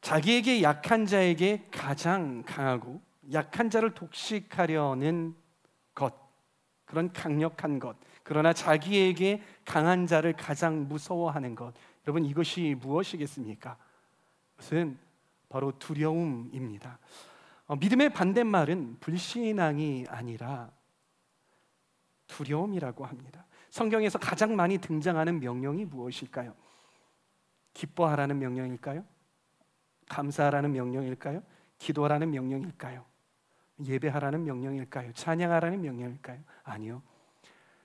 자기에게 약한 자에게 가장 강하고 약한 자를 독식하려는 것, 그런 강력한 것, 그러나 자기에게 강한 자를 가장 무서워하는 것, 여러분 이것이 무엇이겠습니까? 그것은 바로 두려움입니다. 믿음의 반대말은 불신앙이 아니라 두려움이라고 합니다. 성경에서 가장 많이 등장하는 명령이 무엇일까요? 기뻐하라는 명령일까요? 감사하라는 명령일까요? 기도하라는 명령일까요? 예배하라는 명령일까요? 찬양하라는 명령일까요? 아니요.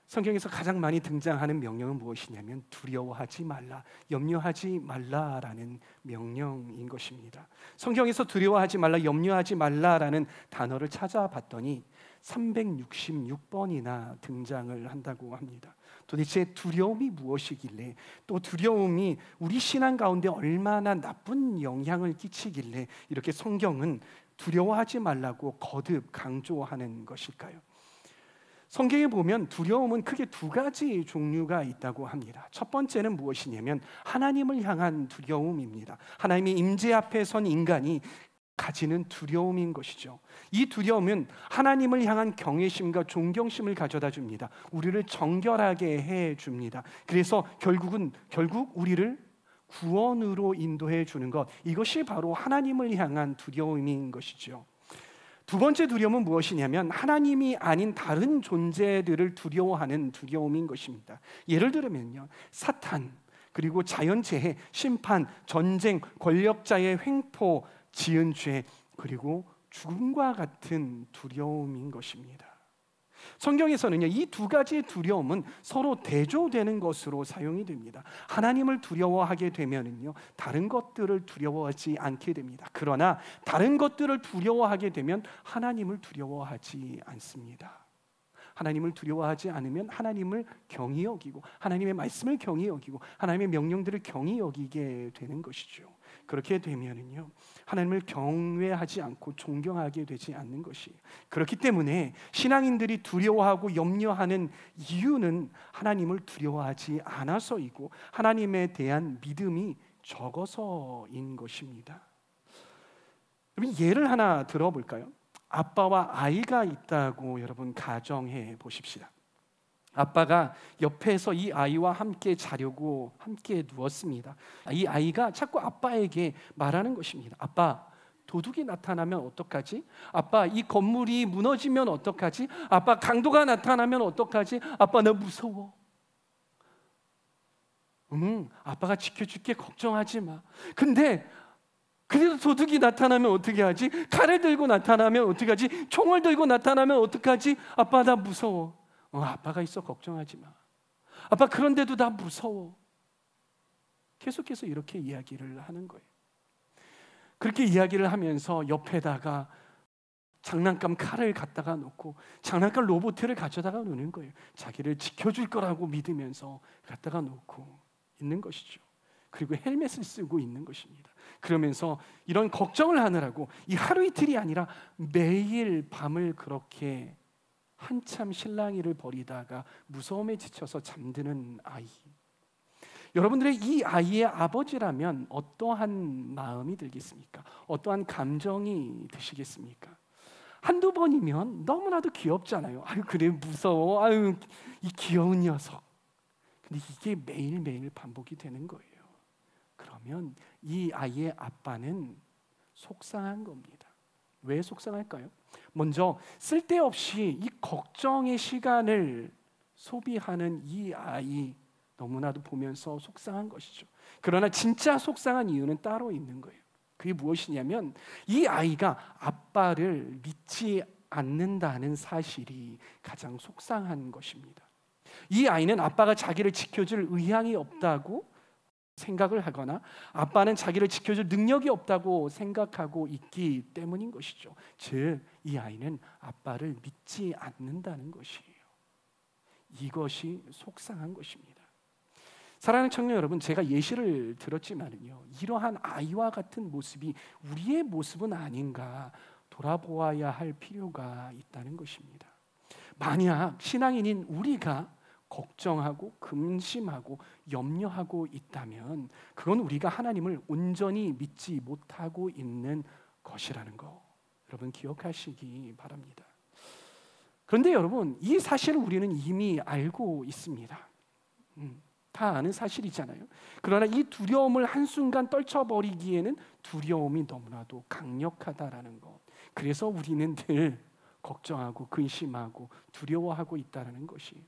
성경에서 가장 많이 등장하는 명령은 무엇이냐면 두려워하지 말라, 염려하지 말라라는 명령인 것입니다. 성경에서 두려워하지 말라, 염려하지 말라라는 단어를 찾아봤더니 366번이나 등장을 한다고 합니다. 도대체 두려움이 무엇이길래, 또 두려움이 우리 신앙 가운데 얼마나 나쁜 영향을 끼치길래 이렇게 성경은 두려워하지 말라고 거듭 강조하는 것일까요? 성경에 보면 두려움은 크게 두 가지 종류가 있다고 합니다. 첫 번째는 무엇이냐면 하나님을 향한 두려움입니다. 하나님의 임재 앞에 선 인간이 가지는 두려움인 것이죠. 이 두려움은 하나님을 향한 경외심과 존경심을 가져다 줍니다. 우리를 정결하게 해 줍니다. 그래서 결국 우리를 구원으로 인도해 주는 것, 이것이 바로 하나님을 향한 두려움인 것이죠. 두 번째 두려움은 무엇이냐면 하나님이 아닌 다른 존재들을 두려워하는 두려움인 것입니다. 예를 들면요, 사탄, 그리고 자연재해, 심판, 전쟁, 권력자의 횡포, 지은 죄, 그리고 죽음과 같은 두려움인 것입니다. 성경에서는요, 이 두 가지의 두려움은 서로 대조되는 것으로 사용이 됩니다. 하나님을 두려워하게 되면은요, 다른 것들을 두려워하지 않게 됩니다. 그러나 다른 것들을 두려워하게 되면 하나님을 두려워하지 않습니다. 하나님을 두려워하지 않으면 하나님을 경히 여기고, 하나님의 말씀을 경히 여기고, 하나님의 명령들을 경히 여기게 되는 것이죠. 그렇게 되면은요, 하나님을 경외하지 않고 존경하게 되지 않는 것이. 그렇기 때문에 신앙인들이 두려워하고 염려하는 이유는 하나님을 두려워하지 않아서이고 하나님에 대한 믿음이 적어서인 것입니다. 여러분, 예를 하나 들어볼까요? 아빠와 아이가 있다고 여러분 가정해 보십시다. 아빠가 옆에서 이 아이와 함께 자려고 함께 누웠습니다. 이 아이가 자꾸 아빠에게 말하는 것입니다. 아빠, 도둑이 나타나면 어떡하지? 아빠, 이 건물이 무너지면 어떡하지? 아빠, 강도가 나타나면 어떡하지? 아빠, 나 무서워. 아빠가 지켜줄게, 걱정하지 마. 근데 그래도 도둑이 나타나면 어떻게 하지? 칼을 들고 나타나면 어떻게 하지? 총을 들고 나타나면 어떡하지? 아빠, 나 무서워. 아빠가 있어, 걱정하지 마. 아빠, 그런데도 나 무서워. 계속해서 이렇게 이야기를 하는 거예요. 그렇게 이야기를 하면서 옆에다가 장난감 칼을 갖다가 놓고 장난감 로봇을 가져다가 놓는 거예요. 자기를 지켜줄 거라고 믿으면서 갖다가 놓고 있는 것이죠. 그리고 헬멧을 쓰고 있는 것입니다. 그러면서 이런 걱정을 하느라고 이 하루 이틀이 아니라 매일 밤을 그렇게 한참 실랑이를 벌이다가 무서움에 지쳐서 잠드는 아이. 여러분들의 이 아이의 아버지라면 어떠한 마음이 들겠습니까? 어떠한 감정이 드시겠습니까? 한두 번이면 너무나도 귀엽잖아요. 아유, 그래, 무서워. 아유, 이 귀여운 녀석. 근데 이게 매일매일 반복이 되는 거예요. 그러면 이 아이의 아빠는 속상한 겁니다. 왜 속상할까요? 먼저 쓸데없이 이 걱정의 시간을 소비하는 이 아이, 너무나도 보면서 속상한 것이죠. 그러나 진짜 속상한 이유는 따로 있는 거예요. 그게 무엇이냐면 이 아이가 아빠를 믿지 않는다는 사실이 가장 속상한 것입니다. 이 아이는 아빠가 자기를 지켜줄 의향이 없다고 생각을 하거나 아빠는 자기를 지켜줄 능력이 없다고 생각하고 있기 때문인 것이죠. 즉, 이 아이는 아빠를 믿지 않는다는 것이에요. 이것이 속상한 것입니다. 사랑하는 청년 여러분, 제가 예시를 들었지만은요, 이러한 아이와 같은 모습이 우리의 모습은 아닌가 돌아보아야 할 필요가 있다는 것입니다. 만약 신앙인인 우리가 걱정하고 근심하고 염려하고 있다면 그건 우리가 하나님을 온전히 믿지 못하고 있는 것이라는 거 여러분 기억하시기 바랍니다. 그런데 여러분 이 사실을 우리는 이미 알고 있습니다. 다 아는 사실이잖아요. 그러나 이 두려움을 한순간 떨쳐버리기에는 두려움이 너무나도 강력하다라는 것. 그래서 우리는 늘 걱정하고 근심하고 두려워하고 있다는 것이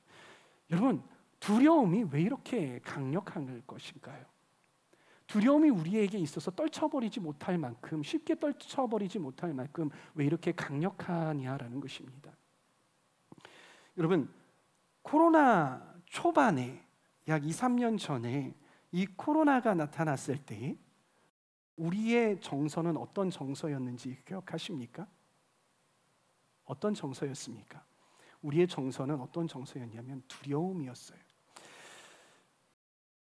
여러분 두려움이 왜 이렇게 강력한 것일까요? 두려움이 우리에게 있어서 떨쳐버리지 못할 만큼 쉽게 떨쳐버리지 못할 만큼 왜 이렇게 강력하냐라는 것입니다. 여러분 코로나 초반에 약 2, 3년 전에 이 코로나가 나타났을 때 우리의 정서는 어떤 정서였는지 기억하십니까? 어떤 정서였습니까? 우리의 정서는 어떤 정서였냐면 두려움이었어요.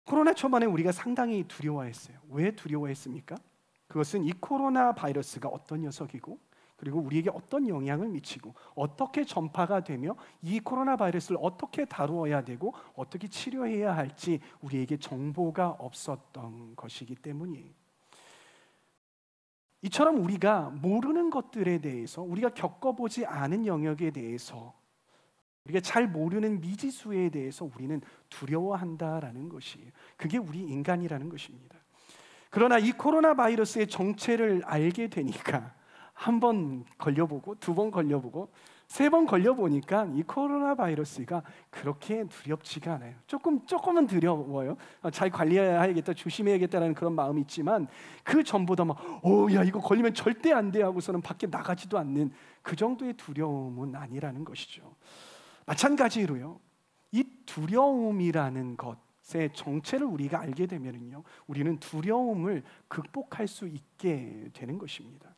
코로나 초반에 우리가 상당히 두려워했어요. 왜 두려워했습니까? 그것은 이 코로나 바이러스가 어떤 녀석이고 그리고 우리에게 어떤 영향을 미치고 어떻게 전파가 되며 이 코로나 바이러스를 어떻게 다루어야 되고 어떻게 치료해야 할지 우리에게 정보가 없었던 것이기 때문이에요. 이처럼 우리가 모르는 것들에 대해서 우리가 겪어보지 않은 영역에 대해서 우리가 잘 모르는 미지수에 대해서 우리는 두려워한다라는 것이에요. 그게 우리 인간이라는 것입니다. 그러나 이 코로나 바이러스의 정체를 알게 되니까 한 번 걸려보고 두 번 걸려보고 세 번 걸려보니까 이 코로나 바이러스가 그렇게 두렵지가 않아요. 조금은 두려워요. 잘 관리해야겠다, 조심해야겠다라는 그런 마음이 있지만 그 전보다 막 야 이거 걸리면 절대 안 돼 하고서는 밖에 나가지도 않는 그 정도의 두려움은 아니라는 것이죠. 마찬가지로요. 이 두려움이라는 것의 정체를 우리가 알게 되면은요, 우리는 두려움을 극복할 수 있게 되는 것입니다.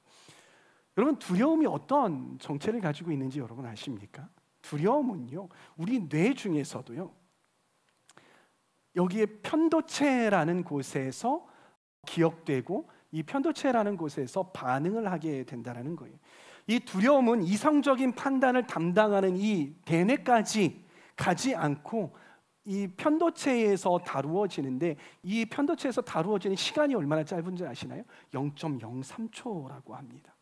여러분 두려움이 어떤 정체를 가지고 있는지 여러분 아십니까? 두려움은요 우리 뇌 중에서도요 여기에 편도체라는 곳에서 기억되고 이 편도체라는 곳에서 반응을 하게 된다는 거예요. 이 두려움은 이성적인 판단을 담당하는 이 대뇌까지 가지 않고 이 편도체에서 다루어지는데 이 편도체에서 다루어지는 시간이 얼마나 짧은지 아시나요? 0.03초라고 합니다.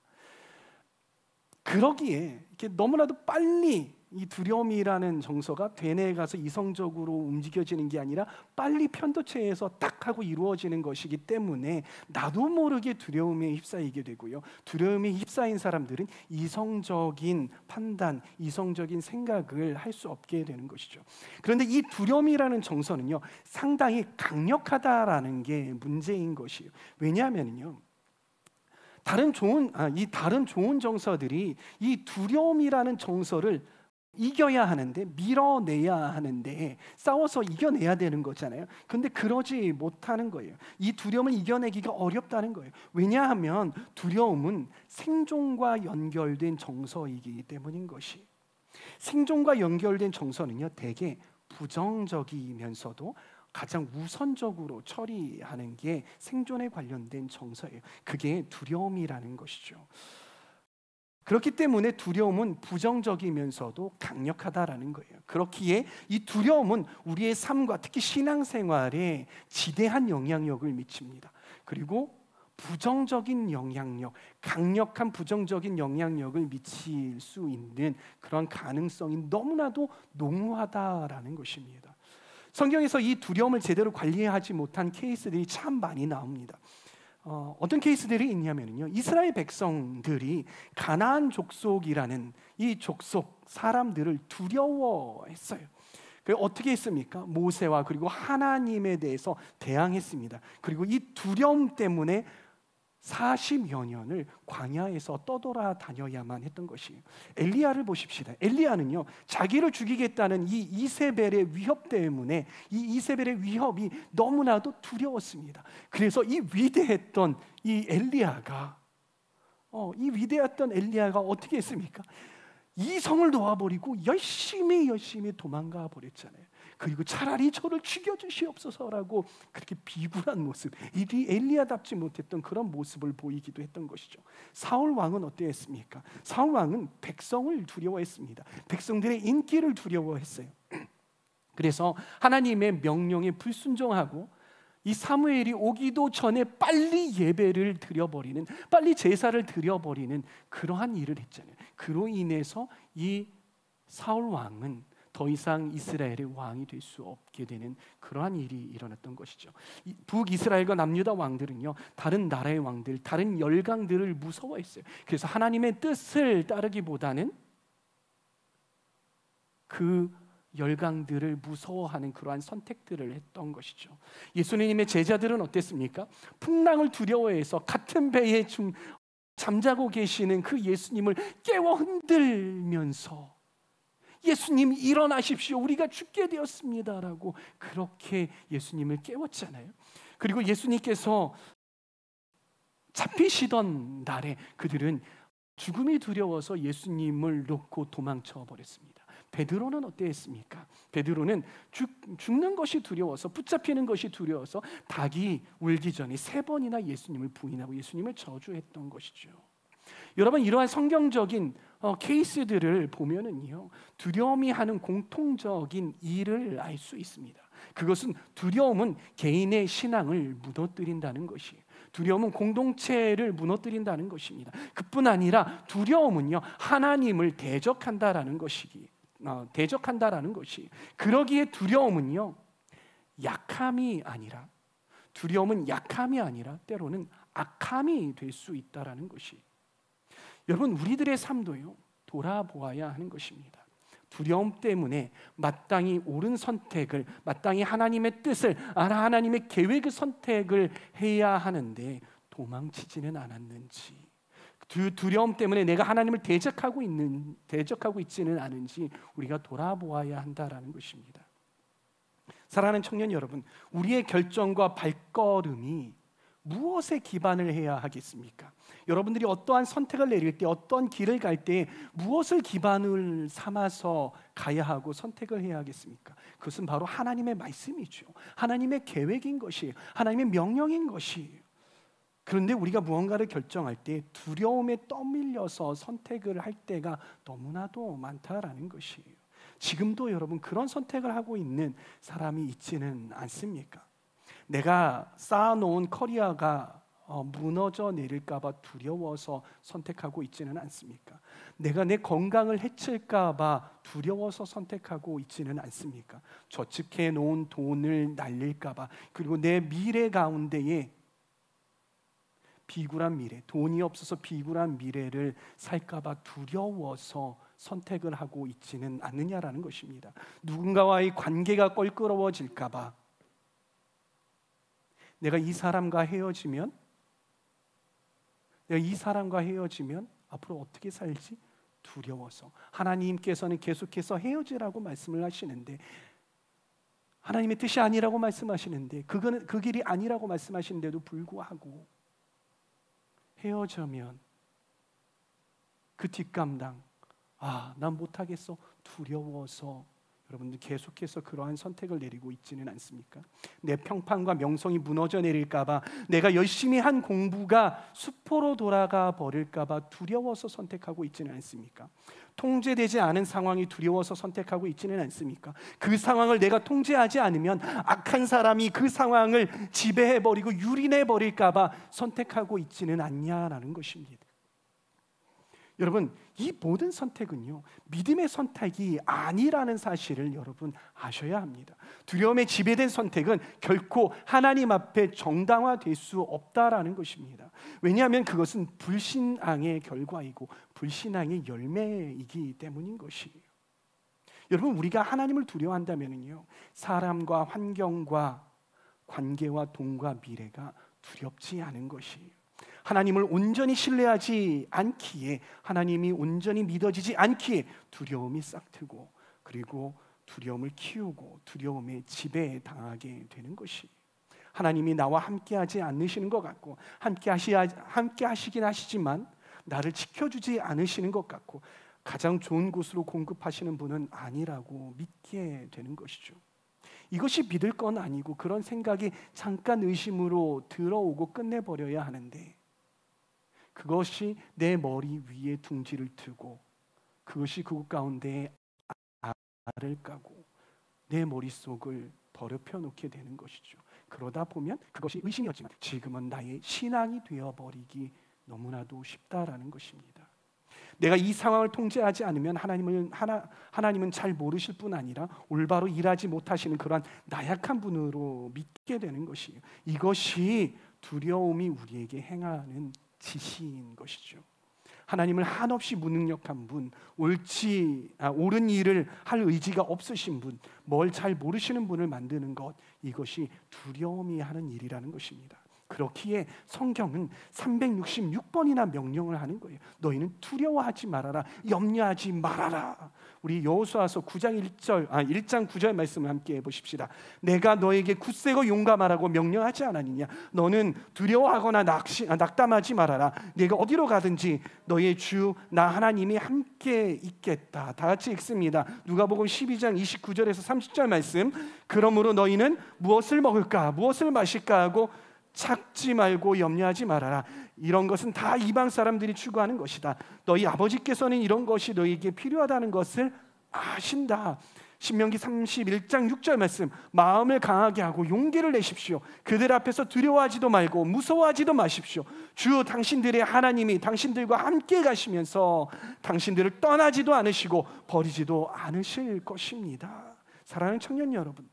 그러기에 이렇게 너무나도 빨리 이 두려움이라는 정서가 대뇌에 가서 이성적으로 움직여지는 게 아니라 빨리 편도체에서 딱 하고 이루어지는 것이기 때문에 나도 모르게 두려움에 휩싸이게 되고요. 두려움에 휩싸인 사람들은 이성적인 판단, 이성적인 생각을 할 수 없게 되는 것이죠. 그런데 이 두려움이라는 정서는요, 상당히 강력하다라는 게 문제인 것이에요. 왜냐하면요. 다른 좋은 정서들이 이 두려움이라는 정서를 이겨야 하는데 밀어내야 하는데 싸워서 이겨내야 되는 거잖아요. 근데 그러지 못하는 거예요. 이 두려움을 이겨내기가 어렵다는 거예요. 왜냐하면 두려움은 생존과 연결된 정서이기 때문인 것이. 생존과 연결된 정서는요 대개 부정적이면서도 가장 우선적으로 처리하는 게 생존에 관련된 정서예요. 그게 두려움이라는 것이죠. 그렇기 때문에 두려움은 부정적이면서도 강력하다라는 거예요. 그렇기에 이 두려움은 우리의 삶과 특히 신앙생활에 지대한 영향력을 미칩니다. 그리고 부정적인 영향력, 강력한 부정적인 영향력을 미칠 수 있는 그런 가능성이 너무나도 농후하다라는 것입니다. 성경에서 이 두려움을 제대로 관리하지 못한 케이스들이 참 많이 나옵니다. 어떤 케이스들이 있냐면요, 이스라엘 백성들이 가나안 족속이라는 이 족속 사람들을 두려워했어요. 어떻게 했습니까? 모세와 그리고 하나님에 대해서 대항했습니다. 그리고 이 두려움 때문에 40여 년을 광야에서 떠돌아다녀야만 했던 것이에요. 엘리야를 보십시다. 엘리야는요 자기를 죽이겠다는 이 이세벨의 위협 때문에 이 이세벨의 위협이 너무나도 두려웠습니다. 그래서 이 위대했던 엘리야가 어떻게 했습니까? 이성을 놓아버리고 열심히 도망가 버렸잖아요. 그리고 차라리 저를 죽여주시옵소서라고 그렇게 비굴한 모습, 엘리야답지 못했던 그런 모습을 보이기도 했던 것이죠. 사울 왕은 어땠습니까? 사울 왕은 백성을 두려워했습니다. 백성들의 인기를 두려워했어요. 그래서 하나님의 명령에 불순종하고 이 사무엘이 오기도 전에 빨리 예배를 드려버리는, 빨리 제사를 드려버리는 그러한 일을 했잖아요. 그로 인해서 이 사울 왕은 더 이상 이스라엘의 왕이 될 수 없게 되는 그러한 일이 일어났던 것이죠. 북이스라엘과 남유다 왕들은요, 다른 나라의 왕들, 다른 열강들을 무서워했어요. 그래서 하나님의 뜻을 따르기보다는 그 열강들을 무서워하는 그러한 선택들을 했던 것이죠. 예수님의 제자들은 어땠습니까? 풍랑을 두려워해서 같은 배에 잠자고 계시는 그 예수님을 깨워 흔들면서 예수님 일어나십시오, 우리가 죽게 되었습니다라고 그렇게 예수님을 깨웠잖아요. 그리고 예수님께서 잡히시던 날에 그들은 죽음이 두려워서 예수님을 놓고 도망쳐 버렸습니다. 베드로는 어땠습니까? 베드로는 죽는 것이 두려워서, 붙잡히는 것이 두려워서 닭이 울기 전에 3번이나 예수님을 부인하고 예수님을 저주했던 것이죠. 여러분, 이러한 성경적인 케이스들을 보면은요, 두려움이 하는 공통적인 일을 알 수 있습니다. 그것은, 두려움은 개인의 신앙을 무너뜨린다는 것이에요. 두려움은 공동체를 무너뜨린다는 것입니다. 그뿐 아니라 두려움은요, 하나님을 대적한다라는 것이 그러기에 두려움은 약함이 아니라 때로는 악함이 될 수 있다라는 것이, 여러분, 우리들의 삶도요, 돌아보아야 하는 것입니다. 두려움 때문에 마땅히 옳은 선택을, 마땅히 하나님의 뜻을, 하나님의 계획의 선택을 해야 하는데 도망치지는 않았는지, 두려움 때문에 내가 하나님을 대적하고 있지는 않은지 우리가 돌아보아야 한다라는 것입니다. 사랑하는 청년 여러분, 우리의 결정과 발걸음이 무엇에 기반을 해야 하겠습니까? 여러분들이 어떠한 선택을 내릴 때, 어떤 길을 갈 때 무엇을 기반을 삼아서 가야 하고 선택을 해야 하겠습니까? 그것은 바로 하나님의 말씀이죠. 하나님의 계획인 것이에요. 하나님의 명령인 것이에요. 그런데 우리가 무언가를 결정할 때 두려움에 떠밀려서 선택을 할 때가 너무나도 많다라는 것이에요. 지금도 여러분, 그런 선택을 하고 있는 사람이 있지는 않습니까? 내가 쌓아놓은 커리어가 무너져 내릴까 봐 두려워서 선택하고 있지는 않습니까? 내가 내 건강을 해칠까 봐 두려워서 선택하고 있지는 않습니까? 저축해 놓은 돈을 날릴까 봐, 그리고 내 미래 가운데에 비굴한 미래, 돈이 없어서 비굴한 미래를 살까 봐 두려워서 선택을 하고 있지는 않느냐라는 것입니다. 누군가와의 관계가 껄끄러워질까 봐, 내가 이 사람과 헤어지면 앞으로 어떻게 살지 두려워서. 하나님께서는 계속해서 헤어지라고 말씀을 하시는데, 하나님의 뜻이 아니라고 말씀하시는데, 그 길이 아니라고 말씀하시는데도 불구하고 헤어지면 그 뒷감당, 난 못하겠어, 두려워서 여러분들 계속해서 그러한 선택을 내리고 있지는 않습니까? 내 평판과 명성이 무너져 내릴까 봐, 내가 열심히 한 공부가 수포로 돌아가 버릴까 봐 두려워서 선택하고 있지는 않습니까? 통제되지 않은 상황이 두려워서 선택하고 있지는 않습니까? 그 상황을 내가 통제하지 않으면 악한 사람이 그 상황을 지배해버리고 유린해버릴까 봐 선택하고 있지는 않냐라는 것입니다. 여러분, 이 모든 선택은요, 믿음의 선택이 아니라는 사실을 여러분 아셔야 합니다. 두려움에 지배된 선택은 결코 하나님 앞에 정당화될 수 없다라는 것입니다. 왜냐하면 그것은 불신앙의 결과이고 불신앙의 열매이기 때문인 것이에요. 여러분, 우리가 하나님을 두려워한다면요, 사람과 환경과 관계와 돈과 미래가 두렵지 않은 것이에요. 하나님을 온전히 신뢰하지 않기에, 하나님이 온전히 믿어지지 않기에 두려움이 싹트고, 그리고 두려움을 키우고 두려움에 지배당하게 되는 것이, 하나님이 나와 함께하지 않으시는 것 같고, 함께 하시긴 하시지만 나를 지켜주지 않으시는 것 같고, 가장 좋은 곳으로 공급하시는 분은 아니라고 믿게 되는 것이죠. 이것이 믿을 건 아니고, 그런 생각이 잠깐 의심으로 들어오고 끝내버려야 하는데, 그것이 내 머리 위에 둥지를 트고, 그것이 그곳 가운데에 알을 까고 내 머릿속을 더럽혀 놓게 되는 것이죠. 그러다 보면 그것이 의심이었지만 지금은 나의 신앙이 되어버리기 너무나도 쉽다라는 것입니다. 내가 이 상황을 통제하지 않으면 하나님은 잘 모르실 뿐 아니라 올바로 일하지 못하시는 그러한 나약한 분으로 믿게 되는 것이에요. 이것이 두려움이 우리에게 행하는 지시인 것이죠. 하나님을 한없이 무능력한 분, 옳은 일을 할 의지가 없으신 분, 뭘 잘 모르시는 분을 만드는 것, 이것이 두려움이 하는 일이라는 것입니다. 그렇기에 성경은 366번이나 명령을 하는 거예요. 너희는 두려워하지 말아라, 염려하지 말아라. 우리 여호수아서 1장 9절 말씀을 함께 해보십시다. 내가 너에게 굳세고 용감하라고 명령하지 않았느냐? 너는 두려워하거나 낙담하지 말아라. 네가 어디로 가든지 너의 주 나 하나님이 함께 있겠다. 다 같이 읽습니다. 누가복음 12장 29절에서 30절 말씀. 그러므로 너희는 무엇을 먹을까, 무엇을 마실까 하고 찾지 말고 염려하지 말아라. 이런 것은 다 이방 사람들이 추구하는 것이다. 너희 아버지께서는 이런 것이 너희에게 필요하다는 것을 아신다. 신명기 31장 6절 말씀. 마음을 강하게 하고 용기를 내십시오. 그들 앞에서 두려워하지도 말고 무서워하지도 마십시오. 주 당신들의 하나님이 당신들과 함께 가시면서 당신들을 떠나지도 않으시고 버리지도 않으실 것입니다. 사랑하는 청년 여러분,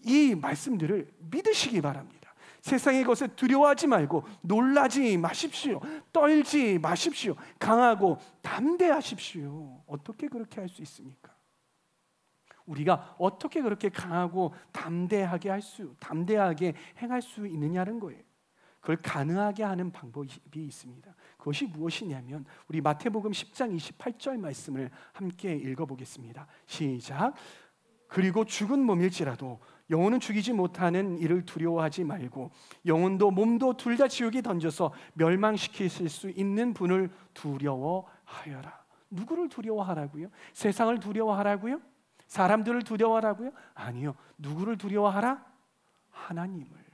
이 말씀들을 믿으시기 바랍니다. 세상의 것에 두려워하지 말고 놀라지 마십시오. 떨지 마십시오. 강하고 담대하십시오. 어떻게 그렇게 할 수 있습니까? 우리가 어떻게 그렇게 강하고 담대하게 행할 수 있느냐는 거예요. 그걸 가능하게 하는 방법이 있습니다. 그것이 무엇이냐면 우리 마태복음 10장 28절 말씀을 함께 읽어보겠습니다. 시작. 그리고 죽은 몸일지라도 영혼은 죽이지 못하는 이를 두려워하지 말고 영혼도 몸도 둘 다 지옥에 던져서 멸망시키실 수 있는 분을 두려워하여라. 누구를 두려워하라고요? 세상을 두려워하라고요? 사람들을 두려워하라고요? 아니요. 누구를 두려워하라? 하나님을.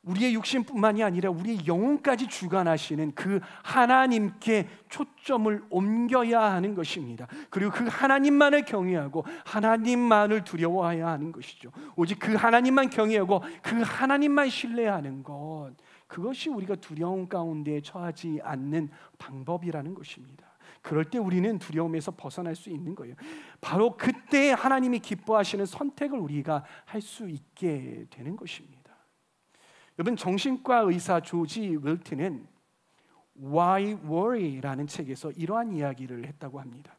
우리의 육신뿐만이 아니라 우리의 영혼까지 주관하시는 그 하나님께 초점을 옮겨야 하는 것입니다. 그리고 그 하나님만을 경외하고 하나님만을 두려워해야 하는 것이죠. 오직 그 하나님만 경외하고 그 하나님만 신뢰하는 것, 그것이 우리가 두려움 가운데 처하지 않는 방법이라는 것입니다. 그럴 때 우리는 두려움에서 벗어날 수 있는 거예요. 바로 그때 하나님이 기뻐하시는 선택을 우리가 할 수 있게 되는 것입니다. 여러분, 정신과 의사 조지 윌트는 Why Worry라는 책에서 이러한 이야기를 했다고 합니다.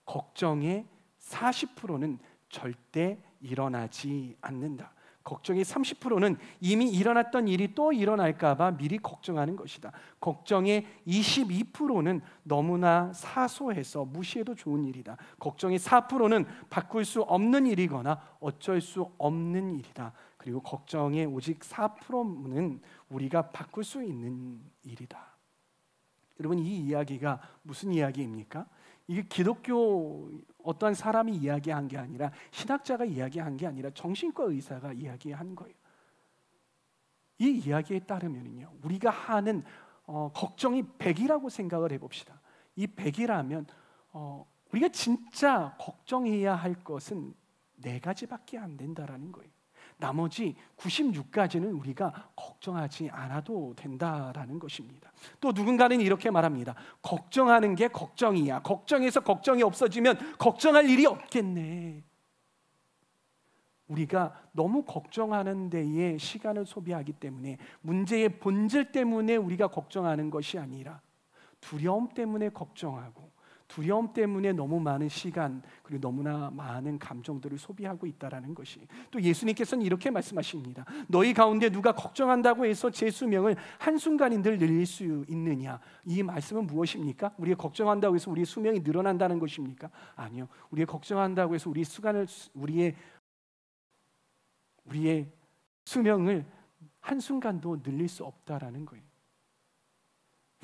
걱정의 40%는 절대 일어나지 않는다. 걱정의 30%는 이미 일어났던 일이 또 일어날까 봐 미리 걱정하는 것이다. 걱정의 22%는 너무나 사소해서 무시해도 좋은 일이다. 걱정의 4%는 바꿀 수 없는 일이거나 어쩔 수 없는 일이다. 그리고 걱정의 오직 4%는 우리가 바꿀 수 있는 일이다. 여러분, 이 이야기가 무슨 이야기입니까? 이게 기독교 어떠한 사람이 이야기한 게 아니라 신학자가 이야기한 게 아니라 정신과 의사가 이야기한 거예요. 이 이야기에 따르면요, 우리가 하는 걱정이 100이라고 생각을 해봅시다. 이 100이라면 우리가 진짜 걱정해야 할 것은 4가지밖에 안 된다라는 거예요. 나머지 96가지는 우리가 걱정하지 않아도 된다라는 것입니다. 또 누군가는 이렇게 말합니다. 걱정하는 게 걱정이야. 걱정해서 걱정이 없어지면 걱정할 일이 없겠네. 우리가 너무 걱정하는 데에 시간을 소비하기 때문에 문제의 본질 때문에 우리가 걱정하는 것이 아니라 두려움 때문에 걱정하고 두려움 때문에 너무 많은 시간 그리고 너무나 많은 감정들을 소비하고 있다는 것이. 또 예수님께서는 이렇게 말씀하십니다. 너희 가운데 누가 걱정한다고 해서 제 수명을 한순간인들 늘릴 수 있느냐? 이 말씀은 무엇입니까? 우리가 걱정한다고 해서 우리의 수명이 늘어난다는 것입니까? 아니요. 우리가 걱정한다고 해서 우리의 수명을 한순간도 늘릴 수 없다라는 거예요.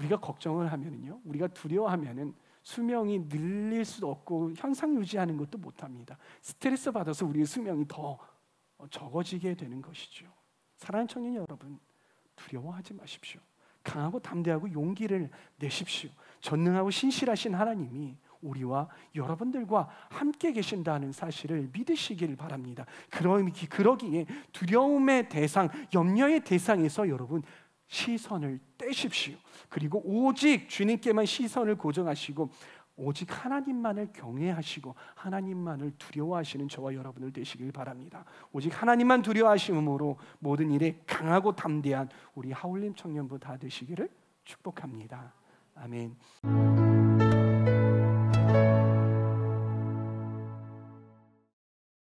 우리가 걱정을 하면은요, 우리가 두려워하면은 수명이 늘릴 수도 없고 현상 유지하는 것도 못합니다. 스트레스 받아서 우리의 수명이 더 적어지게 되는 것이죠. 사랑하는 청년 여러분, 두려워하지 마십시오. 강하고 담대하고 용기를 내십시오. 전능하고 신실하신 하나님이 우리와 여러분들과 함께 계신다는 사실을 믿으시길 바랍니다. 그러기에 두려움의 대상, 염려의 대상에서 여러분 시선을 떼십시오. 그리고 오직 주님께만 시선을 고정하시고 오직 하나님만을 경외하시고 하나님만을 두려워하시는 저와 여러분들 되시길 바랍니다. 오직 하나님만 두려워하심으로 모든 일에 강하고 담대한 우리 하울림 청년부 다 되시기를 축복합니다. 아멘.